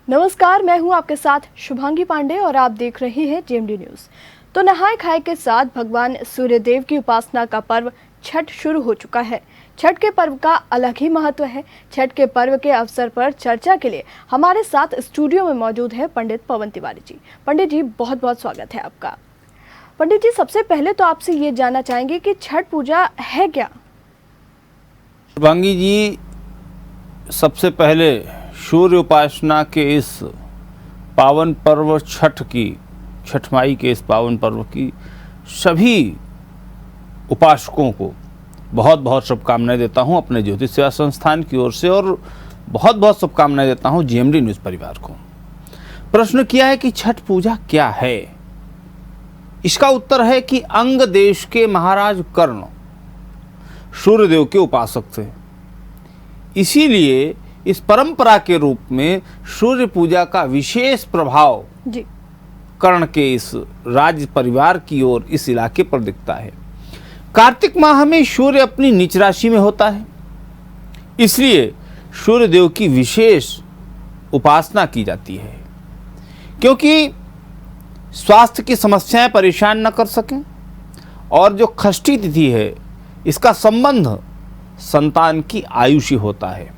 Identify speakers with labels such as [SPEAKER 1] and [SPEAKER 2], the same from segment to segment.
[SPEAKER 1] नमस्कार, मैं हूं आपके साथ शुभांगी पांडे और आप देख रहे हैं जेएमडी न्यूज। तो नहाय खाए के साथ भगवान सूर्यदेव की उपासना का पर्व छठ शुरू हो चुका है। छठ के पर्व का अलग ही महत्व है। छठ के पर्व के अवसर पर चर्चा के लिए हमारे साथ स्टूडियो में मौजूद है पंडित पवन तिवारी जी। पंडित जी, बहुत बहुत स्वागत है आपका। पंडित जी, सबसे पहले तो आपसे ये जानना चाहेंगे कि छठ पूजा है क्या?
[SPEAKER 2] शुभांगी जी, सबसे पहले सूर्य उपासना के इस पावन पर्व छठ माई के इस पावन पर्व की सभी उपासकों को बहुत बहुत शुभकामनाएं देता हूं अपने ज्योतिष सेवा संस्थान की ओर से, और बहुत बहुत शुभकामनाएं देता हूं जेएमडी न्यूज़ परिवार को। प्रश्न किया है कि छठ पूजा क्या है। इसका उत्तर है कि अंग देश के महाराज कर्ण सूर्यदेव के उपासक थे, इसीलिए इस परंपरा के रूप में सूर्य पूजा का विशेष प्रभाव
[SPEAKER 1] जी
[SPEAKER 2] कर्ण के इस राज्य परिवार की ओर इस इलाके पर दिखता है। कार्तिक माह में सूर्य अपनी नीच राशि में होता है, इसलिए सूर्य देव की विशेष उपासना की जाती है, क्योंकि स्वास्थ्य की समस्याएं परेशान न कर सकें। और जो षष्ठी तिथि है, इसका संबंध संतान की आयु से होता है,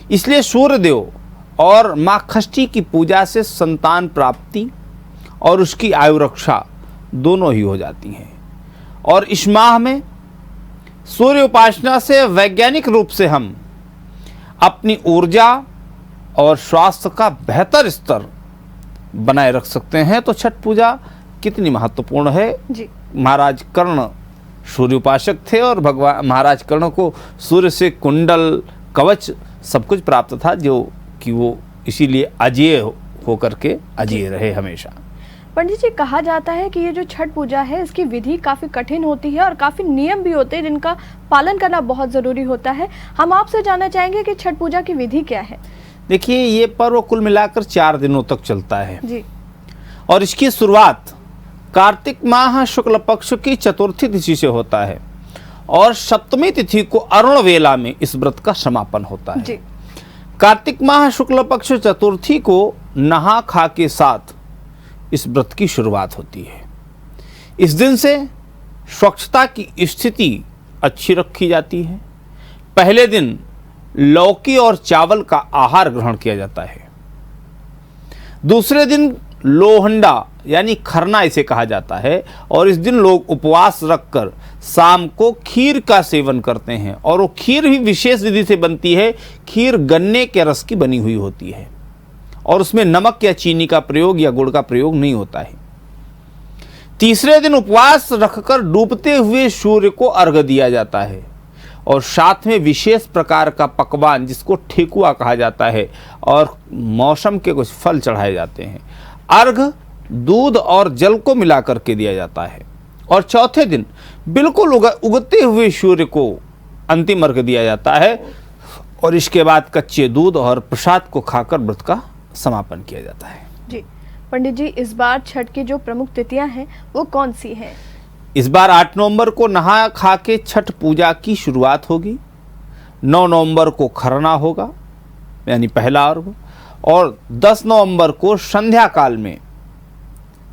[SPEAKER 2] इसलिए सूर्यदेव और माँ षष्ठी की पूजा से संतान प्राप्ति और उसकी आयु रक्षा दोनों ही हो जाती हैं। और इस माह में सूर्य उपासना से वैज्ञानिक रूप से हम अपनी ऊर्जा और स्वास्थ्य का बेहतर स्तर बनाए रख सकते हैं। तो छठ पूजा कितनी महत्वपूर्ण है
[SPEAKER 1] जी।
[SPEAKER 2] महाराज कर्ण सूर्य उपासक थे और भगवान महाराज कर्ण को सूर्य से कुंडल कवच सब कुछ प्राप्त था, जो कि वो इसीलिए अजेय होकर के अजेय रहे हमेशा।
[SPEAKER 1] पंडित जी, कहा जाता है कि ये जो छठ पूजा है, इसकी विधि काफी कठिन होती है और काफी नियम भी होते हैं जिनका पालन करना बहुत जरूरी होता है। हम आपसे जानना चाहेंगे कि छठ पूजा की विधि क्या है?
[SPEAKER 2] देखिए, ये पर्व कुल मिलाकर 4 दिनों तक चलता है
[SPEAKER 1] जी।
[SPEAKER 2] और इसकी शुरुआत कार्तिक माह शुक्ल पक्ष की चतुर्थी तिथि से होता है और सप्तमी तिथि को अरुण वेला में इस व्रत का समापन होता है।
[SPEAKER 1] जी।
[SPEAKER 2] कार्तिक माह शुक्ल पक्ष चतुर्थी को नहा खा के साथ इस व्रत की शुरुआत होती है। इस दिन से स्वच्छता की स्थिति अच्छी रखी जाती है। पहले दिन लौकी और चावल का आहार ग्रहण किया जाता है। दूसरे दिन लोहंडा यानी खरना इसे कहा जाता है, और इस दिन लोग उपवास रखकर शाम को खीर का सेवन करते हैं, और वो खीर भी विशेष विधि से बनती है। खीर गन्ने के रस की बनी हुई होती है और उसमें नमक या चीनी का प्रयोग या गुड़ का प्रयोग नहीं होता है। तीसरे दिन उपवास रखकर डूबते हुए सूर्य को अर्घ्य दिया जाता है और साथ में विशेष प्रकार का पकवान जिसको ठेकुआ कहा जाता है और मौसम के कुछ फल चढ़ाए जाते हैं। अर्घ्य दूध और जल को मिला करके दिया जाता है और चौथे दिन बिल्कुल उगते हुए सूर्य को अंतिम अर्घ्य दिया जाता है और इसके बाद कच्चे दूध और प्रसाद को खाकर व्रत का समापन किया जाता है।
[SPEAKER 1] जी पंडित जी, इस बार छठ की जो प्रमुख तिथियां हैं वो कौन सी हैं?
[SPEAKER 2] इस बार 8 नवंबर को नहा खा के छठ पूजा की शुरुआत होगी। 9 नवंबर को खरना होगा यानी पहला अर्घ्य, और 10 नवंबर को संध्या काल में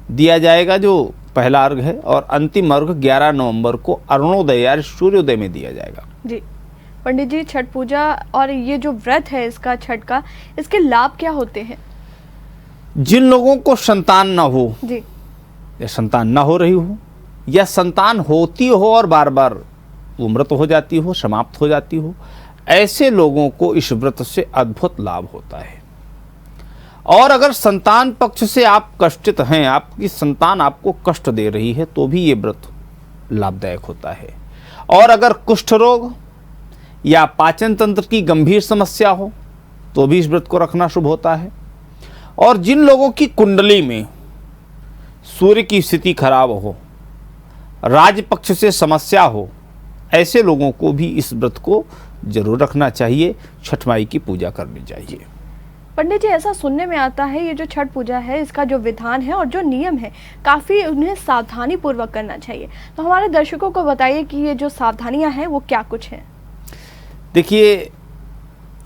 [SPEAKER 2] दिया जाएगा जो पहला अर्घ्य है, और अंतिम अर्घ्य 11 नवंबर को अरुणोदय या सूर्योदय में दिया जाएगा।
[SPEAKER 1] जी पंडित जी, छठ पूजा और ये जो व्रत है इसका छठ का, इसके लाभ क्या होते हैं?
[SPEAKER 2] जिन लोगों को संतान ना हो
[SPEAKER 1] जी,
[SPEAKER 2] या संतान ना हो रही हो या संतान होती हो और बार बार वो मृत हो जाती हो, समाप्त हो जाती हो, ऐसे लोगों को इस व्रत से अद्भुत लाभ होता है। और अगर संतान पक्ष से आप कष्टित हैं, आपकी संतान आपको कष्ट दे रही है, तो भी ये व्रत लाभदायक होता है। और अगर कुष्ठ रोग या पाचन तंत्र की गंभीर समस्या हो तो भी इस व्रत को रखना शुभ होता है। और जिन लोगों की कुंडली में सूर्य की स्थिति खराब हो, राज पक्ष से समस्या हो, ऐसे लोगों को भी इस व्रत को जरूर रखना चाहिए, छठ माई की पूजा करनी चाहिए।
[SPEAKER 1] पंडित जी, ऐसा सुनने में आता है ये जो छठ पूजा है इसका जो विधान है और जो नियम है काफ़ी उन्हें सावधानी पूर्वक करना चाहिए, तो हमारे दर्शकों को बताइए कि ये जो सावधानियां हैं वो क्या कुछ हैं?
[SPEAKER 2] देखिए,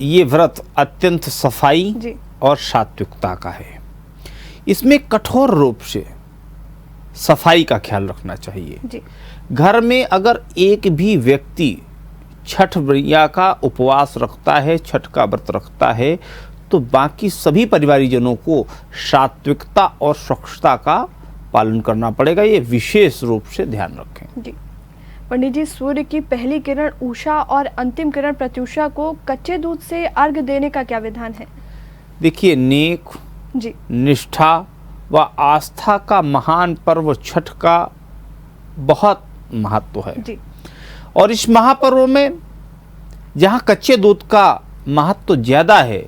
[SPEAKER 2] ये व्रत अत्यंत सफाई
[SPEAKER 1] जी।
[SPEAKER 2] और सात्विकता का है। इसमें कठोर रूप से सफाई का ख्याल रखना चाहिए
[SPEAKER 1] जी।
[SPEAKER 2] घर में अगर एक भी व्यक्ति छठ मैया का उपवास रखता है, छठ का व्रत रखता है, तो बाकी सभी परिवारीजनों को सात्विकता और स्वच्छता का पालन करना पड़ेगा। ये विशेष रूप से ध्यान रखें।
[SPEAKER 1] जी। पंडित जी, सूर्य की पहली किरण उषा और अंतिम किरण प्रत्युषा को कच्चे दूध से अर्घ देने का क्या विधान है?
[SPEAKER 2] देखिए, नेक
[SPEAKER 1] जी।
[SPEAKER 2] निष्ठा व आस्था का महान पर्व छठ का बहुत महत्व है
[SPEAKER 1] जी।
[SPEAKER 2] और इस महापर्व में जहाँ कच्चे दूध का महत्व ज़्यादा है,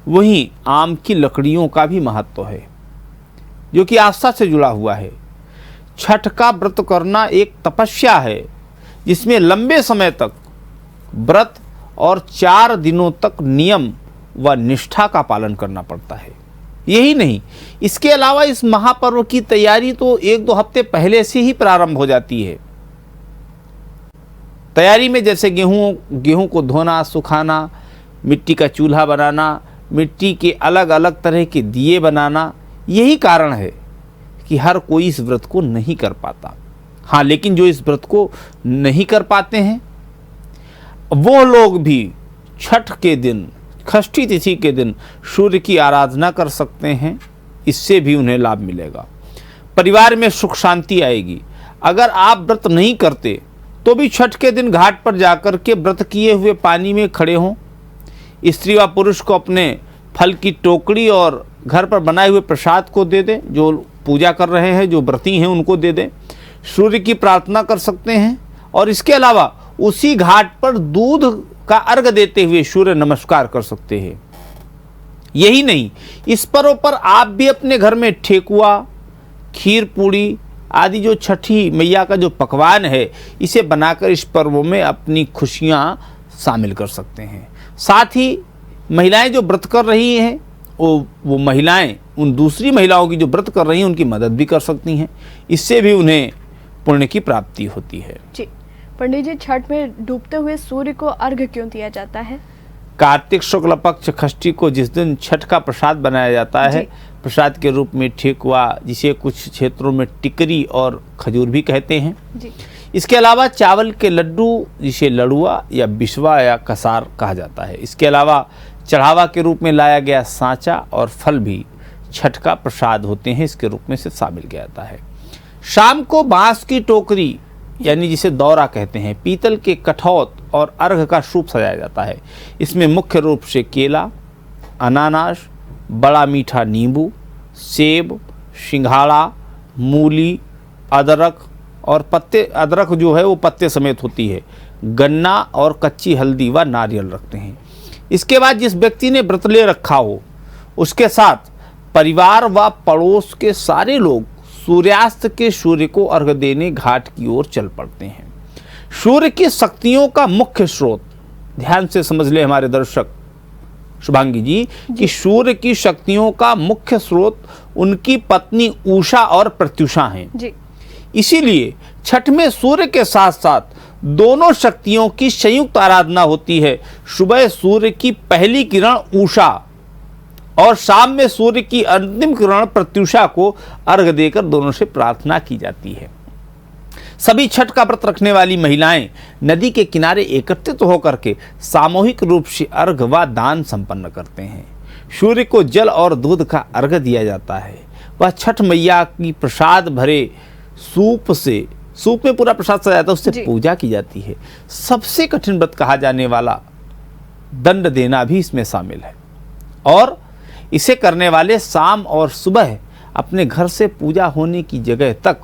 [SPEAKER 2] वहीं आम की लकड़ियों का भी महत्व है, जो कि आस्था से जुड़ा हुआ है। छठ का व्रत करना एक तपस्या है, जिसमें लंबे समय तक व्रत और 4 दिनों तक नियम व निष्ठा का पालन करना पड़ता है। यही नहीं, इसके अलावा इस महापर्व की तैयारी तो 1-2 हफ्ते पहले से ही प्रारंभ हो जाती है। तैयारी में जैसे गेहूं को धोना, सुखाना, मिट्टी का चूल्हा बनाना, मिट्टी के अलग अलग तरह के दिए बनाना, यही कारण है कि हर कोई इस व्रत को नहीं कर पाता। हाँ, लेकिन जो इस व्रत को नहीं कर पाते हैं, वो लोग भी छठ के दिन, षष्ठी तिथि के दिन सूर्य की आराधना कर सकते हैं। इससे भी उन्हें लाभ मिलेगा, परिवार में सुख शांति आएगी। अगर आप व्रत नहीं करते तो भी छठ के दिन घाट पर जाकर के व्रत किए हुए पानी में खड़े हों, स्त्री व पुरुष को अपने फल की टोकरी और घर पर बनाए हुए प्रसाद को दे दें। जो पूजा कर रहे हैं, जो व्रती हैं, उनको दे दें। सूर्य की प्रार्थना कर सकते हैं और इसके अलावा उसी घाट पर दूध का अर्घ देते हुए सूर्य नमस्कार कर सकते हैं। यही नहीं, इस पर्व पर आप भी अपने घर में ठेकुआ, खीर पूड़ी आदि जो छठी मैया का जो पकवान है, इसे बनाकर इस पर्व में अपनी खुशियां शामिल कर सकते हैं। साथ ही महिलाएं जो व्रत कर रही हैं, वो महिलाएं उन दूसरी महिलाओं की जो व्रत कर रही हैं, उनकी मदद भी कर सकती हैं। इससे भी उन्हें पुण्य की प्राप्ति होती है।
[SPEAKER 1] जी। पंडित जी, छठ में डूबते हुए सूर्य को अर्घ क्यों दिया जाता है?
[SPEAKER 2] कार्तिक शुक्ल पक्ष षष्ठी को जिस दिन छठ का प्रसाद बनाया जाता है, प्रसाद के रूप में ठेकुआ, जिसे कुछ क्षेत्रों में टिकरी और खजूर भी कहते हैं।
[SPEAKER 1] जी।
[SPEAKER 2] इसके अलावा चावल के लड्डू, जिसे लड़ुआ या बिस्वा या कसार कहा जाता है। इसके अलावा चढ़ावा के रूप में लाया गया सांचा और फल भी छठ का प्रसाद होते हैं, इसके रूप में से शामिल किया जाता है। शाम को बांस की टोकरी, यानी जिसे दौरा कहते हैं, पीतल के कठौत और अर्घ का सूप सजाया जाता है। इसमें मुख्य रूप से केला, अनानास, बड़ा मीठा नींबू, सेब, सिंघाड़ा, मूली, अदरक और पत्ते, अदरक जो है वो पत्ते समेत होती है, गन्ना और कच्ची हल्दी व नारियल रखते हैं। इसके बाद जिस व्यक्ति ने व्रत ले रखा हो, उसके साथ परिवार व पड़ोस के सारे लोग सूर्यास्त के सूर्य को अर्घ देने घाट की ओर चल पड़ते हैं। सूर्य की शक्तियों का मुख्य स्रोत, ध्यान से समझ ले हमारे दर्शक शुभांगी जी, कि सूर्य की शक्तियों का मुख्य स्रोत उनकी पत्नी उषा और प्रत्युषा हैं।
[SPEAKER 1] जी।
[SPEAKER 2] इसीलिए छठ में सूर्य के साथ साथ दोनों शक्तियों की संयुक्त आराधना होती है। सुबह सूर्य की पहली किरण उषा और शाम में सूर्य की अंतिम किरण प्रत्युषा को अर्घ देकर दोनों से प्रार्थना की जाती है। सभी छठ का व्रत रखने वाली महिलाएं नदी के किनारे एकत्रित होकर के सामूहिक रूप से अर्घ व दान संपन्न करते हैं। सूर्य को जल और दूध का अर्घ दिया जाता है। वह छठ मैया की प्रसाद भरे सूप में पूरा प्रसाद सजाया जाता है, उससे पूजा की जाती है। सबसे कठिन व्रत कहा जाने वाला दंड देना भी इसमें शामिल है और इसे करने वाले शाम और सुबह अपने घर से पूजा होने की जगह तक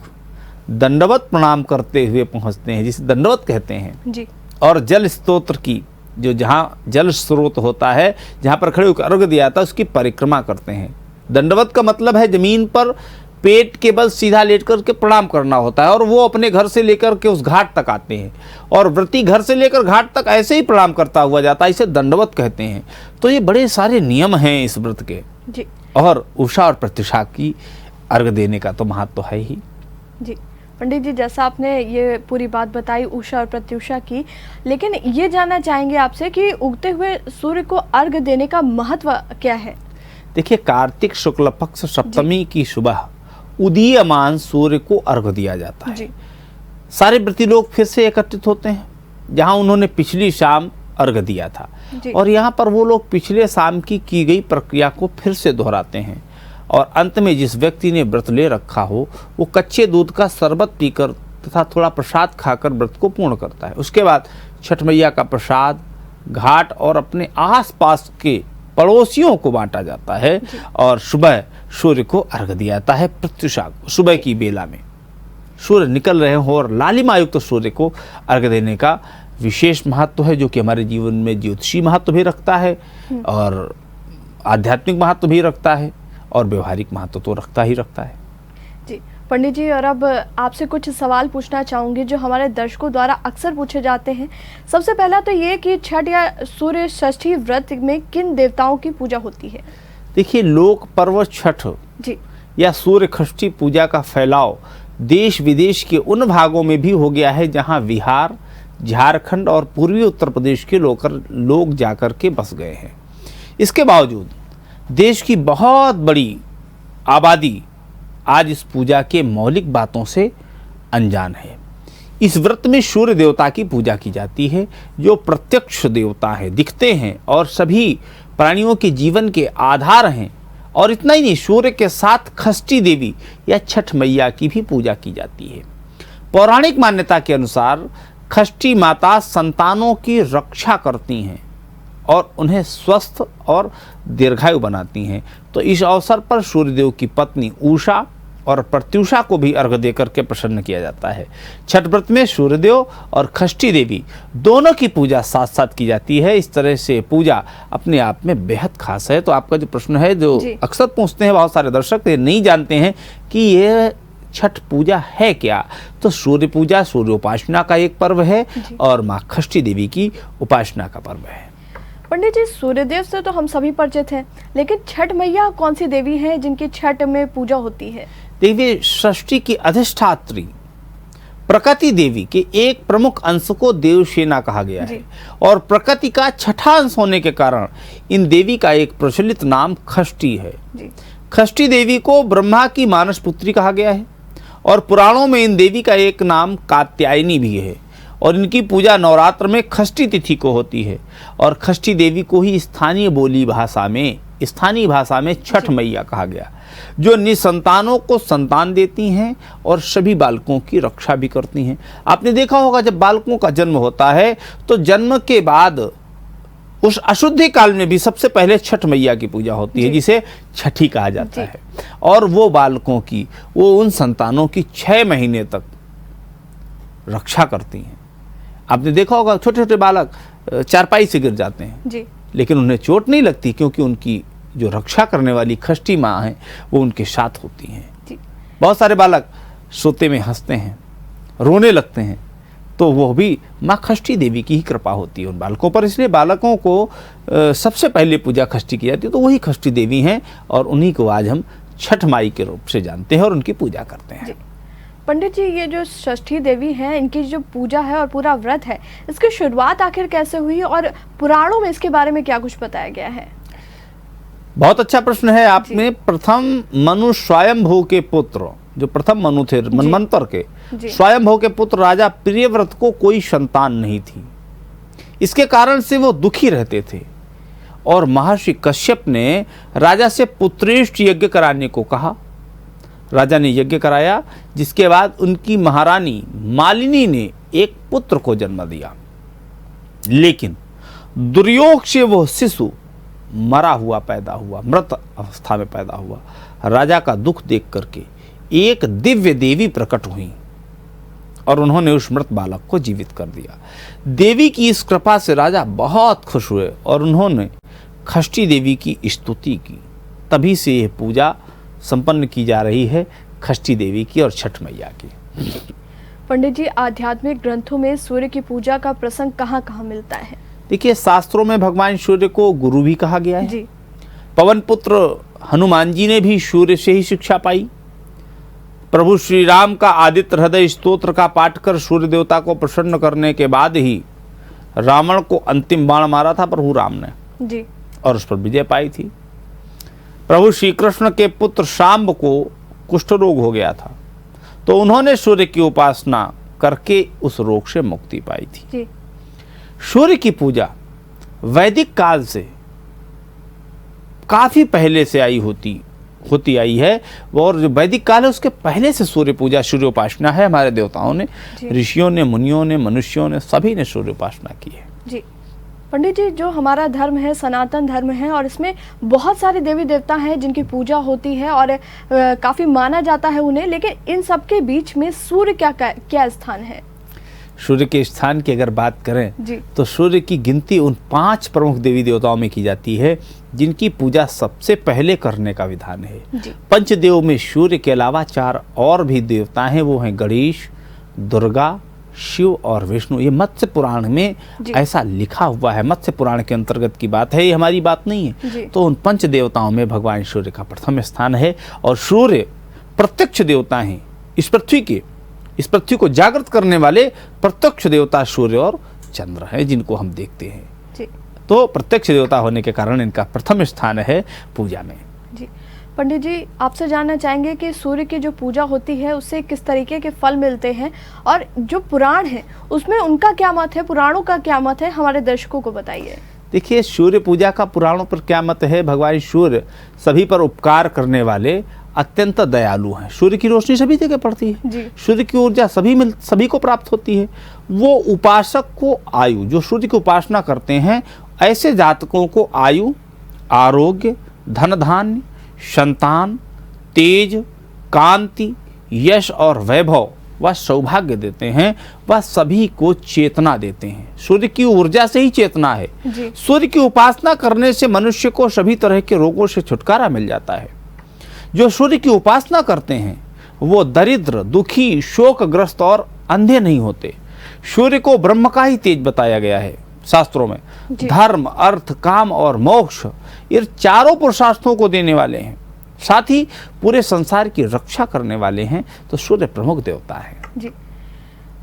[SPEAKER 2] दंडवत प्रणाम करते हुए पहुंचते हैं, जिसे दंडवत कहते हैं।
[SPEAKER 1] जी।
[SPEAKER 2] और जल स्तोत्र की, जो जहाँ जल स्रोत होता है, जहाँ पर खड़े होकर अर्घ दिया जाता है, उसकी परिक्रमा करते हैं। दंडवत का मतलब है जमीन पर पेट के बल सीधा लेट करके प्रणाम करना होता है और वो अपने घर से लेकर के उस घाट तक आते हैं और व्रती घर से लेकर घाट तक ऐसे ही प्रणाम करता हुआ जाता है। इसे दंडवत कहते हैं। तो ये बड़े सारे नियम हैं इस व्रत के।
[SPEAKER 1] जी।
[SPEAKER 2] और उषा और प्रत्युषा की अर्घ देने का तो महत्व तो है ही।
[SPEAKER 1] जी। पंडित जी, जैसा आपने ये पूरी बात बताई उषा और प्रत्युषा की, लेकिन ये जानना चाहेंगे आपसे कि उगते हुए सूर्य को अर्घ देने का महत्व क्या है?
[SPEAKER 2] देखिए, कार्तिक शुक्ल पक्ष सप्तमी की सुबह उदीयमान सूर्य को अर्घ्य दिया जाता है।
[SPEAKER 1] जी।
[SPEAKER 2] सारे व्रती लोग फिर से एकत्रित होते हैं जहां उन्होंने पिछली शाम अर्घ्य दिया था, और यहाँ पर वो लोग पिछले शाम की गई प्रक्रिया को फिर से दोहराते हैं। और अंत में जिस व्यक्ति ने व्रत ले रखा हो वो कच्चे दूध का शरबत पीकर तथा थोड़ा प्रसाद खाकर व्रत को पूर्ण करता है। उसके बाद छठ मैया का प्रसाद घाट और अपने आसपास के पड़ोसियों को बांटा जाता है, और सुबह सूर्य को अर्घ्य दिया जाता है। प्रत्युषा सुबह की बेला में सूर्य निकल रहे हो और लालिमा युक्त सूर्य को अर्घ्य देने का विशेष महत्व है, जो कि हमारे जीवन में ज्योतिषी महत्व भी रखता है और आध्यात्मिक महत्व भी रखता है और व्यवहारिक महत्व तो रखता ही रखता है।
[SPEAKER 1] जी पंडित जी, और अब आपसे कुछ सवाल पूछना चाहूँगी जो हमारे दर्शकों द्वारा अक्सर पूछे जाते हैं। सबसे पहला तो ये कि छठ या सूर्य षष्ठी व्रत में किन देवताओं की पूजा होती है?
[SPEAKER 2] देखिए, लोक पर्व छठ
[SPEAKER 1] जी
[SPEAKER 2] या सूर्य षष्ठी पूजा का फैलाव देश विदेश के उन भागों में भी हो गया है जहां बिहार, झारखंड और पूर्वी उत्तर प्रदेश के लोग जाकर के बस गए हैं। इसके बावजूद देश की बहुत बड़ी आबादी आज इस पूजा के मौलिक बातों से अनजान है। इस व्रत में सूर्य देवता की पूजा की जाती है, जो प्रत्यक्ष देवता है, दिखते हैं और सभी प्राणियों के जीवन के आधार हैं। और इतना ही नहीं, सूर्य के साथ षष्ठी देवी या छठ मैया की भी पूजा की जाती है। पौराणिक मान्यता के अनुसार षष्ठी माता संतानों की रक्षा करती हैं और उन्हें स्वस्थ और दीर्घायु बनाती हैं। तो इस अवसर पर सूर्यदेव की पत्नी उषा और प्रत्युषा को भी अर्घ्य देकर के प्रसन्न किया जाता है। छठ व्रत में सूर्यदेव और षष्ठी देवी दोनों की पूजा साथ साथ की जाती है। इस तरह से पूजा अपने आप में बेहद खास है। तो आपका जो प्रश्न है, जो अक्सर पूछते हैं बहुत सारे दर्शक, ये नहीं जानते हैं कि ये छठ पूजा है क्या। तो सूर्य पूजा सूर्य उपासना का एक पर्व है और माँ षष्ठी देवी की उपासना का पर्व है।
[SPEAKER 1] पंडित जी, सूर्यदेव से तो हम सभी परिचित हैं, लेकिन छठ मैया कौन सी देवी है जिनकी छठ में पूजा होती है?
[SPEAKER 2] देखिए, षष्ठी की अधिष्ठात्री प्रकृति देवी के एक प्रमुख अंश को देवसेना कहा गया है, और प्रकृति का छठा अंश होने के कारण इन देवी का एक प्रचलित नाम षष्ठी है। षष्ठी देवी को ब्रह्मा की मानस पुत्री कहा गया है, और पुराणों में इन देवी का एक नाम कात्यायनी भी है, और इनकी पूजा नवरात्र में षष्ठी तिथि को होती है। और षष्ठी देवी को ही स्थानीय भाषा में छठ मैया कहा गया, जो निसंतानों को संतान देती हैं और सभी बालकों की रक्षा भी करती हैं। आपने देखा होगा, जब बालकों का जन्म होता है तो जन्म के बाद उस अशुद्धि काल में भी सबसे पहले छठ मैया की पूजा होती है, जिसे छठी कहा जाता है। और वो बालकों की, वो उन संतानों की 6 महीने तक रक्षा करती हैं। आपने देखा होगा, छोटे छोटे बालक चारपाई से गिर जाते हैं लेकिन उन्हें चोट नहीं लगती, क्योंकि उनकी जो रक्षा करने वाली षष्ठी माँ है वो उनके साथ होती हैं। बहुत सारे बालक सोते में हंसते हैं, रोने लगते हैं, तो वो भी माँ षष्ठी देवी की ही कृपा होती है उन बालकों पर। इसलिए बालकों को सबसे पहले पूजा षष्ठी की जाती है, तो वही षष्ठी देवी हैं, और उन्हीं को आज हम छठ माई के रूप से जानते हैं और उनकी पूजा करते हैं।
[SPEAKER 1] पंडित जी, ये जो षष्ठी देवी हैं, इनकी जो पूजा है और पूरा व्रत है, इसकी शुरुआत आखिर कैसे हुई और पुराणों में इसके बारे में क्या कुछ बताया गया है?
[SPEAKER 2] बहुत अच्छा प्रश्न है आपने। प्रथम मनु स्वयंभू के पुत्र, जो प्रथम मनु थे मनवंतर के, स्वयंभू के पुत्र राजा प्रियव्रत को कोई संतान नहीं थी। इसके कारण से वो दुखी रहते थे, और महर्षि कश्यप ने राजा से पुत्रेष्ट यज्ञ कराने को कहा। राजा ने यज्ञ कराया, जिसके बाद उनकी महारानी मालिनी ने एक पुत्र को जन्म दिया, लेकिन दुर्योग से वह शिशु मरा हुआ पैदा हुआ, मृत अवस्था में पैदा हुआ। राजा का दुख देख करके एक दिव्य देवी प्रकट हुई और उन्होंने उस मृत बालक को जीवित कर दिया। देवी की इस कृपा से राजा बहुत खुश हुए और उन्होंने षष्ठी देवी की स्तुति की। तभी से यह पूजा संपन्न की जा रही है, षष्ठी देवी की और छठ मैया की।
[SPEAKER 1] पंडित जी, आध्यात्मिक ग्रंथों में सूर्य की पूजा का प्रसंग कहाँ कहाँ मिलता है?
[SPEAKER 2] देखिए, शास्त्रों में भगवान सूर्य को गुरु भी कहा गया है। पवन पुत्र हनुमान जी ने भी सूर्य से ही शिक्षा पाई। प्रभु श्री राम का आदित्य हृदय स्तोत्र का पाठ कर सूर्य देवता को प्रसन्न करने के बाद ही रावण को अंतिम बाण मारा था प्रभु राम ने, और उस पर विजय पाई थी। प्रभु श्री कृष्ण के पुत्र शाम्ब को कुष्ठ रोग हो गया था, तो उन्होंने सूर्य की उपासना करके उस रोग से मुक्ति पाई थी।
[SPEAKER 1] जी।
[SPEAKER 2] सूर्य की पूजा वैदिक काल से काफी पहले से होती आई है, और जो वैदिक काल है उसके पहले से सूर्य पूजा, सूर्य उपासना है। हमारे देवताओं ने, ऋषियों ने, मुनियों ने, मनुष्यों ने, सभी ने सूर्य उपासना की है।
[SPEAKER 1] जी पंडित जी, जो हमारा धर्म है सनातन धर्म है, और इसमें बहुत सारे देवी देवता हैं जिनकी पूजा होती है और काफी माना जाता है उन्हें, लेकिन इन सब के बीच में सूर्य क्या स्थान है?
[SPEAKER 2] सूर्य के स्थान की अगर बात करें
[SPEAKER 1] जी।
[SPEAKER 2] तो सूर्य की गिनती उन 5 प्रमुख देवी देवताओं में की जाती है जिनकी पूजा सबसे पहले करने का विधान है।
[SPEAKER 1] जी।
[SPEAKER 2] पंचदेव में सूर्य के अलावा 4 और भी देवता हैं, वो हैं गणेश, दुर्गा, शिव और विष्णु। ये मत्स्य पुराण में ऐसा लिखा हुआ है, मत्स्य पुराण के अंतर्गत की बात है, ये हमारी बात नहीं है। तो उन पंच देवताओं में भगवान सूर्य का प्रथम स्थान है, और सूर्य प्रत्यक्ष देवता हैं। इस पृथ्वी को जागृत करने वाले प्रत्यक्ष देवता सूर्य और चंद्र हैं, जिनको हम देखते हैं।
[SPEAKER 1] जी।
[SPEAKER 2] तो प्रत्यक्ष देवता होने के कारण इनका प्रथम स्थान है पूजा में।
[SPEAKER 1] जी पंडित जी, आपसे जानना चाहेंगे कि सूर्य की जो पूजा होती है उससे किस तरीके के फल मिलते हैं, और जो पुराण है उसमें उनका क्या मत है, पुराणों का क्या मत है, हमारे दर्शकों को बताइए।
[SPEAKER 2] देखिए, सूर्य पूजा का पुराणों पर क्या मत है। भगवान सूर्य सभी पर उपकार करने वाले अत्यंत दयालु हैं। सूर्य की रोशनी सभी जगह पड़ती है, सूर्य की ऊर्जा सभी को प्राप्त होती है। वो उपासक को आयु, जो सूर्य की उपासना करते हैं, ऐसे जातकों को आयु, आरोग्य, धन धान्य, संतान, तेज, कांति, यश और वैभव व सौभाग्य देते हैं। वह सभी को चेतना देते हैं। सूर्य की ऊर्जा से ही चेतना है। सूर्य की उपासना करने से मनुष्य को सभी तरह के रोगों से छुटकारा मिल जाता है। जो सूर्य की उपासना करते हैं वो दरिद्र, दुखी, शोकग्रस्त और अंधे नहीं होते। सूर्य को ब्रह्म का ही तेज बताया गया है शास्त्रों में। धर्म, अर्थ, काम और मोक्ष, ये चारों पुरुषार्थों को देने वाले हैं, साथ ही पूरे संसार की रक्षा करने वाले हैं। तो सूर्य प्रमुख देवता है।
[SPEAKER 1] जी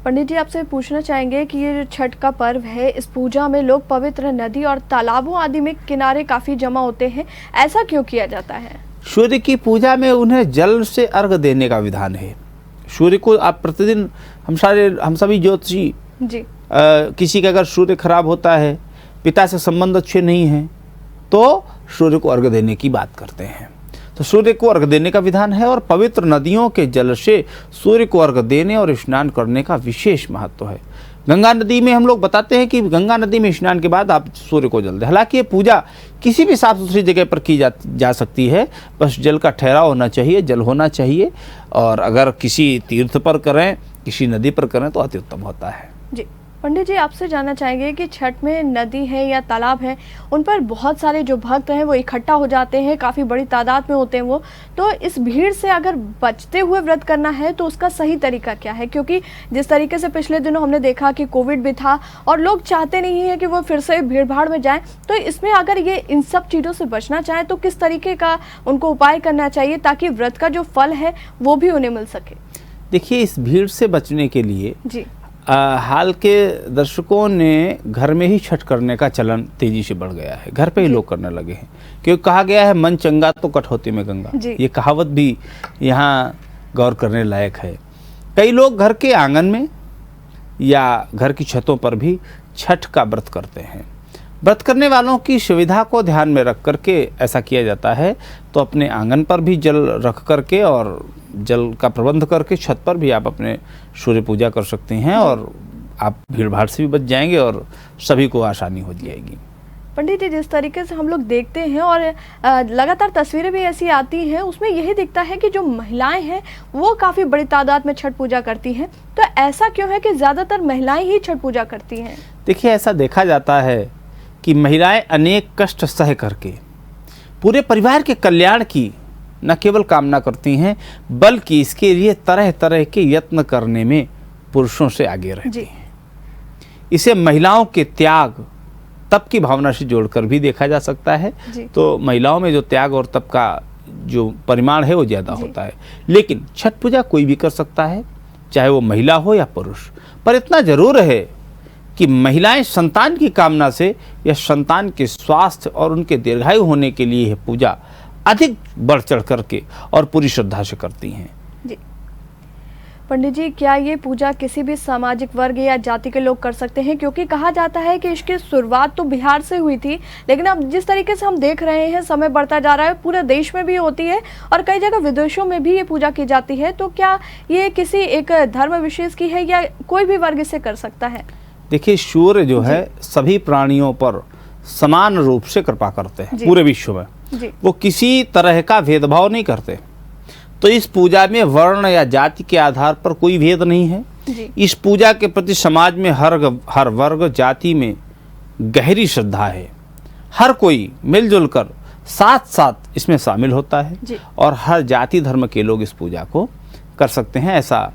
[SPEAKER 1] पंडित जी, आपसे पूछना चाहेंगे कि ये जो छठ का पर्व है, इस पूजा में लोग पवित्र नदी और तालाबों आदि में किनारे काफी जमा होते हैं, ऐसा क्यों किया जाता है?
[SPEAKER 2] सूर्य की पूजा में उन्हें जल से अर्घ देने का विधान है। सूर्य को आप प्रतिदिन, हम सभी ज्योतिषी
[SPEAKER 1] जी,
[SPEAKER 2] किसी का अगर सूर्य खराब होता है, पिता से संबंध अच्छे नहीं हैं, तो सूर्य को अर्घ देने की बात करते हैं। तो सूर्य को अर्घ देने का विधान है, और पवित्र नदियों के जल से सूर्य को अर्घ देने और स्नान करने का विशेष महत्व है। गंगा नदी में हम लोग बताते हैं कि गंगा नदी में स्नान के बाद आप सूर्य को जल दें। हालांकि ये पूजा किसी भी साफ सुथरी जगह पर की जा सकती है, बस जल का ठहराव होना चाहिए, जल होना चाहिए। और अगर किसी तीर्थ पर करें, किसी नदी पर करें तो अति उत्तम होता है।
[SPEAKER 1] जी पंडित जी, आपसे जानना चाहेंगे कि छठ में नदी है या तालाब है, उन पर बहुत सारे जो भक्त हैं वो इकट्ठा हो जाते हैं, काफ़ी बड़ी तादाद में होते हैं वो, तो इस भीड़ से अगर बचते हुए व्रत करना है तो उसका सही तरीका क्या है? क्योंकि जिस तरीके से पिछले दिनों हमने देखा कि कोविड भी था और लोग चाहते नहीं हैं कि वो फिर से भीड़ भाड़ में जाएँ, तो इसमें अगर ये इन सब चीज़ों से बचना चाहें तो किस तरीके का उनको उपाय करना चाहिए ताकि व्रत का जो फल है वो भी उन्हें मिल सके?
[SPEAKER 2] देखिए, इस भीड़ से बचने के लिए
[SPEAKER 1] जी,
[SPEAKER 2] हाल के दर्शकों ने घर में ही छठ करने का चलन तेजी से बढ़ गया है। घर पे ही लोग करने लगे हैं, क्योंकि कहा गया है मन चंगा तो कठौती में गंगा। ये कहावत भी यहाँ गौर करने लायक है। कई लोग घर के आंगन में या घर की छतों पर भी छठ का व्रत करते हैं। व्रत करने वालों की सुविधा को ध्यान में रख करके ऐसा किया जाता है। तो अपने आंगन पर भी जल रख करके और जल का प्रबंध करके छत पर भी आप अपने सूर्य पूजा कर सकते हैं, और आप भीड़ भाड़ से भी बच जाएंगे और सभी को आसानी हो जाएगी।
[SPEAKER 1] पंडित जी, जिस तरीके से हम लोग देखते हैं और लगातार तस्वीरें भी ऐसी आती हैं, उसमें यही दिखता है कि जो महिलाएं हैं वो काफ़ी बड़ी तादाद में छठ पूजा करती हैं, तो ऐसा क्यों है कि ज़्यादातर महिलाएं ही छठ पूजा करती हैं?
[SPEAKER 2] देखिए, ऐसा देखा जाता है कि महिलाएं अनेक कष्ट सह करके पूरे परिवार के कल्याण की न केवल कामना करती हैं, बल्कि इसके लिए तरह तरह के यत्न करने में पुरुषों से आगे रहती हैं। इसे महिलाओं के त्याग, तप की भावना से जोड़कर भी देखा जा सकता है। तो महिलाओं में जो त्याग और तप का जो परिमाण है वो ज़्यादा होता है। लेकिन छठ पूजा कोई भी कर सकता है, चाहे वो महिला हो या पुरुष। पर इतना जरूर है कि महिलाएं संतान की कामना से या संतान के स्वास्थ्य और उनके दीर्घायु होने के लिए पूजा अधिक बढ़ चढ़ करके और पूरी श्रद्धा से करती हैं।
[SPEAKER 1] जी पंडित जी, क्या ये पूजा किसी भी सामाजिक वर्ग या जाति के लोग कर सकते हैं? क्योंकि कहा जाता है कि इसकी शुरुआत तो बिहार से हुई थी, लेकिन अब जिस तरीके से हम देख रहे हैं समय बढ़ता जा रहा है, पूरे देश में भी होती है और कई जगह विदेशों में भी ये पूजा की जाती है। तो क्या ये किसी एक धर्म विशेष की है या कोई भी वर्ग इसे कर सकता है?
[SPEAKER 2] देखिए, सूर्य जो है सभी प्राणियों पर समान रूप से कृपा करते हैं पूरे विश्व में। वो किसी तरह का भेदभाव नहीं करते। तो इस पूजा में वर्ण या जाति के आधार पर कोई भेद नहीं है। इस पूजा के प्रति समाज में हर वर्ग जाति में गहरी श्रद्धा है। हर कोई मिलजुल कर साथ साथ इसमें शामिल होता है और हर जाति धर्म के लोग इस पूजा को कर सकते हैं। ऐसा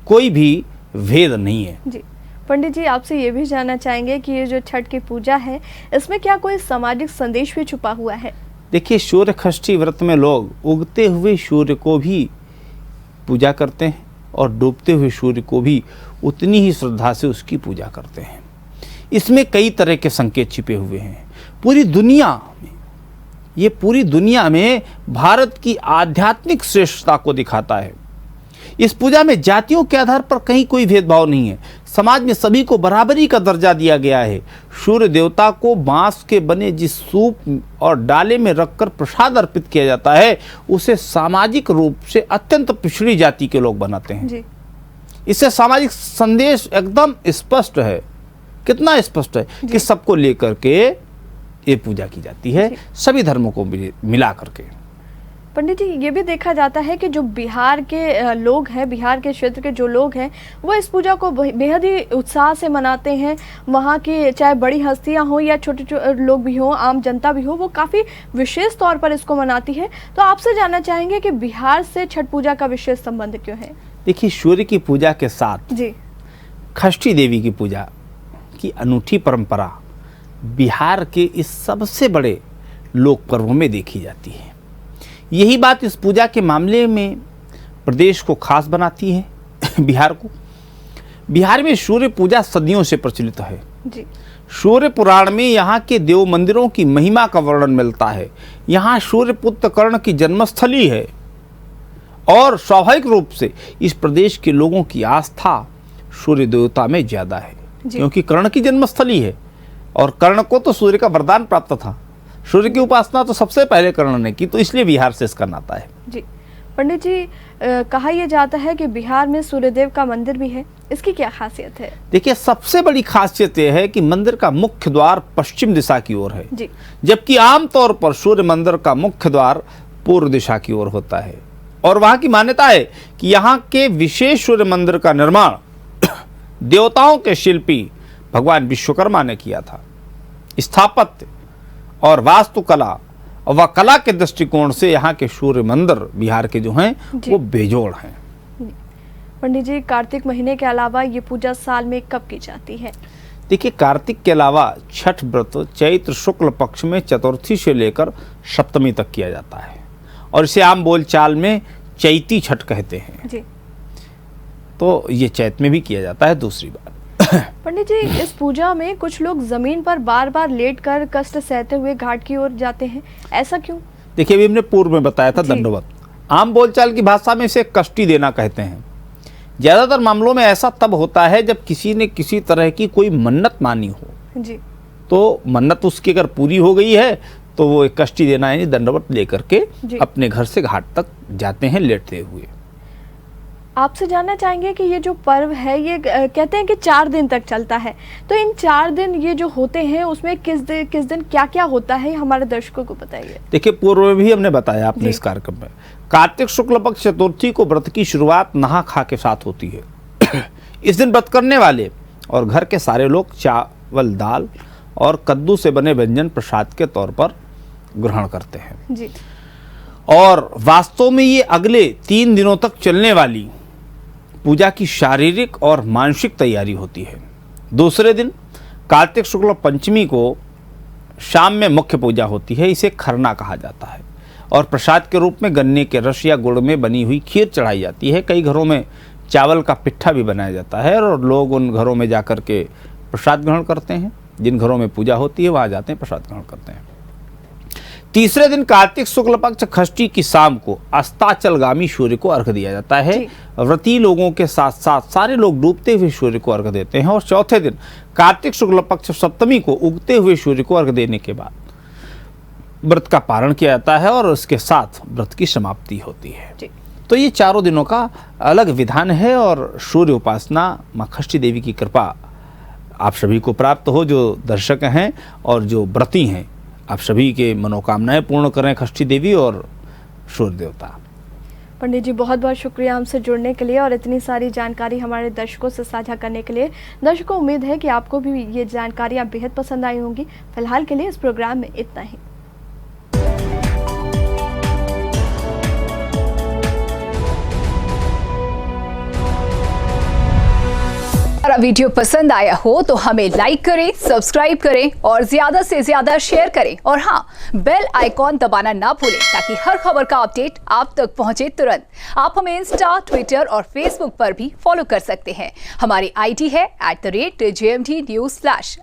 [SPEAKER 2] कोई भी भेद नहीं है।
[SPEAKER 1] जी पंडित जी, आपसे ये भी जानना चाहेंगे कि ये जो छठ की पूजा है, इसमें क्या कोई सामाजिक संदेश भी छुपा हुआ है?
[SPEAKER 2] देखिए, सूर्य षष्ठी व्रत में लोग उगते हुए सूर्य को भी पूजा करते हैं और डूबते हुए सूर्य को भी उतनी ही श्रद्धा से उसकी पूजा करते हैं। इसमें कई तरह के संकेत छिपे हुए हैं। पूरी दुनिया में भारत की आध्यात्मिक श्रेष्ठता को दिखाता है। इस पूजा में जातियों के आधार पर कहीं कोई भेदभाव नहीं है। समाज में सभी को बराबरी का दर्जा दिया गया है। सूर्य देवता को बांस के बने जिस सूप और डाले में रखकर प्रसाद अर्पित किया जाता है, उसे सामाजिक रूप से अत्यंत पिछड़ी जाति के लोग बनाते हैं। इससे सामाजिक संदेश एकदम स्पष्ट है। कितना स्पष्ट है कि सबको लेकर के ये पूजा की जाती है, सभी धर्मों को मिला करके।
[SPEAKER 1] पंडित जी, ये भी देखा जाता है कि जो बिहार के लोग हैं, बिहार के क्षेत्र के जो लोग हैं, वो इस पूजा को बेहद ही उत्साह से मनाते हैं। वहाँ की चाहे बड़ी हस्तियाँ हों या छोटे लोग भी हों, आम जनता भी हो, वो काफ़ी विशेष तौर पर इसको मनाती है। तो आपसे जानना चाहेंगे कि बिहार से छठ पूजा का विशेष संबंध क्यों है?
[SPEAKER 2] देखिए, सूर्य की पूजा के साथ षष्ठी देवी की पूजा की अनूठी परंपरा बिहार के इस सबसे बड़े लोक पर्वों में देखी जाती है। यही बात इस पूजा के मामले में प्रदेश को खास बनाती है। बिहार में सूर्य पूजा सदियों से प्रचलित है। सूर्य पुराण में यहाँ के देव मंदिरों की महिमा का वर्णन मिलता है। यहाँ सूर्य पुत्र कर्ण की जन्मस्थली है और स्वाभाविक रूप से इस प्रदेश के लोगों की आस्था सूर्य देवता में ज्यादा है, क्योंकि कर्ण की जन्मस्थली है और कर्ण को तो सूर्य का वरदान प्राप्त था। सूर्य की उपासना तो सबसे पहले कर्ण ने की, तो इसलिए बिहार से इसका नाता है। जी
[SPEAKER 1] पंडित जी, कहा यह जाता है कि बिहार में सूर्यदेव का मंदिर भी है, इसकी क्या खासियत है?
[SPEAKER 2] देखिए, सबसे बड़ी खासियत यह है कि मंदिर का मुख्य द्वार पश्चिम दिशा की ओर है, जबकि आमतौर पर सूर्य मंदिर का मुख्य द्वार पूर्व दिशा की ओर होता है। और वहां की मान्यता है कि यहाँ के विशेष सूर्य मंदिर का निर्माण देवताओं के शिल्पी भगवान विश्वकर्मा ने किया था। स्थापत्य और वास्तुकला व कला के दृष्टिकोण से यहाँ के सूर्य मंदिर बिहार के जो हैं वो बेजोड़ हैं।
[SPEAKER 1] पंडित जी, कार्तिक महीने के अलावा ये पूजा साल में कब की जाती है?
[SPEAKER 2] देखिए, कार्तिक के अलावा छठ व्रत चैत्र शुक्ल पक्ष में चतुर्थी से लेकर सप्तमी तक किया जाता है और इसे आम बोलचाल में चैती छठ कहते हैं। तो ये चैत में भी किया जाता है। दूसरी बात,
[SPEAKER 1] पंडित जी, इस पूजा में कुछ लोग जमीन पर बार बार लेटकर कष्ट सहते हुए घाट की ओर जाते हैं, ऐसा क्यों?
[SPEAKER 2] देखिए, अभी हमने पूर्व में बताया था दंडवत। आम बोलचाल की भाषा में इसे कष्टी देना कहते हैं। ज्यादातर मामलों में ऐसा तब होता है जब किसी ने किसी तरह की कोई मन्नत मानी हो। तो मन्नत उसकी अगर पूरी हो गई है तो वो एक कष्टी देना यानी दंडवत लेकर के अपने घर से घाट तक जाते हैं लेटते हुए।
[SPEAKER 1] आपसे जानना चाहेंगे कि ये जो पर्व है, ये कहते हैं कि 4 दिन तक चलता है, तो इन 4 दिन ये जो होते हैं उसमें किस दिन क्या क्या होता है, हमारे दर्शकों को बताइए।
[SPEAKER 2] देखिए, पूर्व में भी हमने बताया आपने इस कार्यक्रम में, कार्तिक शुक्ल पक्ष चतुर्थी को व्रत की शुरुआत नहा खा के साथ होती है। इस दिन व्रत करने वाले और घर के सारे लोग चावल, दाल और कद्दू से बने व्यंजन प्रसाद के तौर पर ग्रहण करते हैं। और वास्तव में ये अगले 3 दिनों तक चलने वाली पूजा की शारीरिक और मानसिक तैयारी होती है। दूसरे दिन कार्तिक शुक्ल पंचमी को शाम में मुख्य पूजा होती है। इसे खरना कहा जाता है और प्रसाद के रूप में गन्ने के रस या गुड़ में बनी हुई खीर चढ़ाई जाती है। कई घरों में चावल का पिट्ठा भी बनाया जाता है और लोग उन घरों में जाकर के प्रसाद ग्रहण करते हैं। जिन घरों में पूजा होती है वहाँ जाते हैं, प्रसाद ग्रहण करते हैं। तीसरे दिन कार्तिक शुक्ल पक्ष षष्ठी की शाम को अस्ताचलगामी सूर्य को अर्घ दिया जाता है। व्रती लोगों के साथ साथ सारे लोग डूबते हुए सूर्य को अर्घ देते हैं और चौथे दिन कार्तिक शुक्ल पक्ष सप्तमी को उगते हुए सूर्य को अर्घ देने के बाद व्रत का पारण किया जाता है और उसके साथ व्रत की समाप्ति होती है। तो ये चारों दिनों का अलग विधान है और सूर्य उपासना माँ षष्ठी देवी की कृपा आप सभी को प्राप्त हो। जो दर्शक हैं और जो व्रती हैं, आप सभी के मनोकामनाएं पूर्ण करें षष्ठी देवी और सूर्य देवता।
[SPEAKER 1] पंडित जी बहुत बहुत शुक्रिया हमसे जुड़ने के लिए और इतनी सारी जानकारी हमारे दर्शकों से साझा करने के लिए। दर्शकों, उम्मीद है कि आपको भी ये जानकारियां बेहद पसंद आई होंगी। फिलहाल के लिए इस प्रोग्राम में इतना ही।
[SPEAKER 3] हमारा वीडियो पसंद आया हो तो हमें लाइक करें, सब्सक्राइब करें और ज्यादा से ज्यादा शेयर करें और हाँ, बेल आइकॉन दबाना ना भूलें ताकि हर खबर का अपडेट आप तक पहुंचे तुरंत। आप हमें इंस्टा, ट्विटर और फेसबुक पर भी फॉलो कर सकते हैं। हमारी आईडी है @JMD News।